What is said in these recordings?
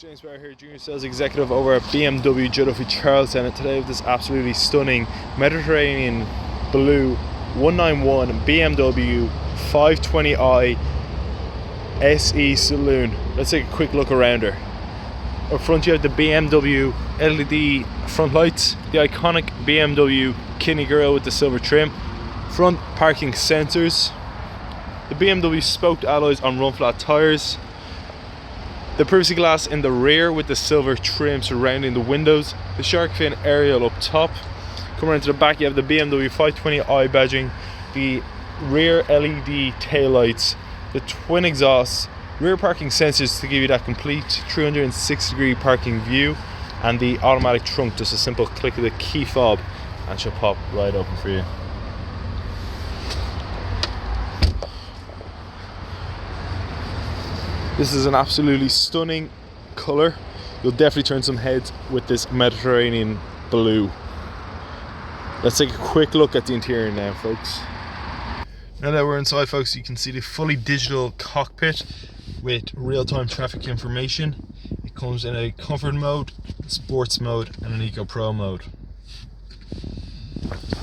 James Barr here, Junior Sales Executive over at BMW Joe Duffy Charlestown, and today with this absolutely stunning Mediterranean Blue 191 BMW 520i SE Saloon. Let's take a quick look around her. Up front you have the BMW LED front lights, the iconic BMW kidney grille with the silver trim, front parking sensors, the BMW spoked alloys on run flat tyres, the privacy glass in the rear with the silver trim surrounding the windows, the shark fin aerial up top. Come around to the back, you have the BMW 520i badging, the rear LED taillights, the twin exhausts, rear parking sensors to give you that complete 360-degree parking view, and the automatic trunk, just a simple click of the key fob and she'll pop right open for you. This is an absolutely stunning colour. You'll definitely turn some heads with this Mediterranean blue. Let's take a quick look at the interior now, folks. Now that we're inside, folks, you can see the fully digital cockpit with real-time traffic information. It comes in a comfort mode, sports mode and an eco pro mode.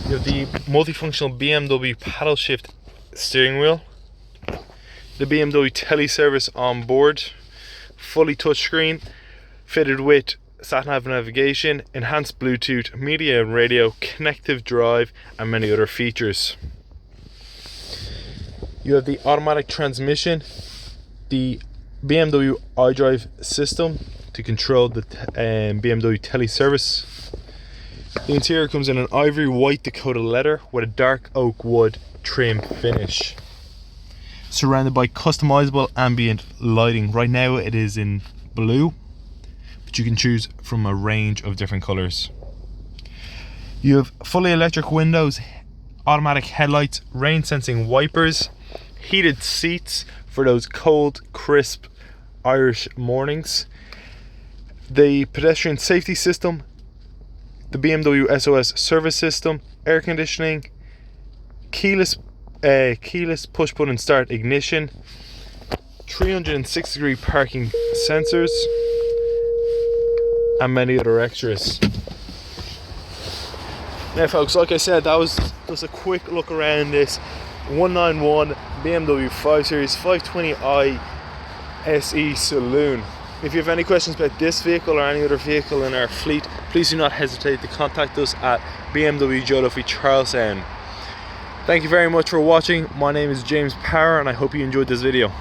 You have the multifunctional BMW paddle shift steering wheel, the BMW teleservice on board, fully touchscreen, fitted with sat-nav navigation, enhanced Bluetooth, media and radio, connective drive and many other features. You have the automatic transmission, the BMW iDrive system to control the BMW teleservice. The interior comes in an ivory white Dakota leather with a dark oak wood trim finish, surrounded by customizable ambient lighting. Right now it is in blue, but you can choose from a range of different colors. You have fully electric windows, automatic headlights, rain sensing wipers, heated seats for those cold, crisp Irish mornings, the pedestrian safety system, the BMW SOS service system, air conditioning, keyless push button start ignition, 360-degree parking sensors and many other extras. Now folks, like I said, that was just a quick look around this 191 BMW 5 Series 520i SE Saloon. If you have any questions about this vehicle or any other vehicle in our fleet, please do not hesitate to contact us at BMW Joe Duffy Charlestown. Thank you very much for watching. My name is James Power and I hope you enjoyed this video.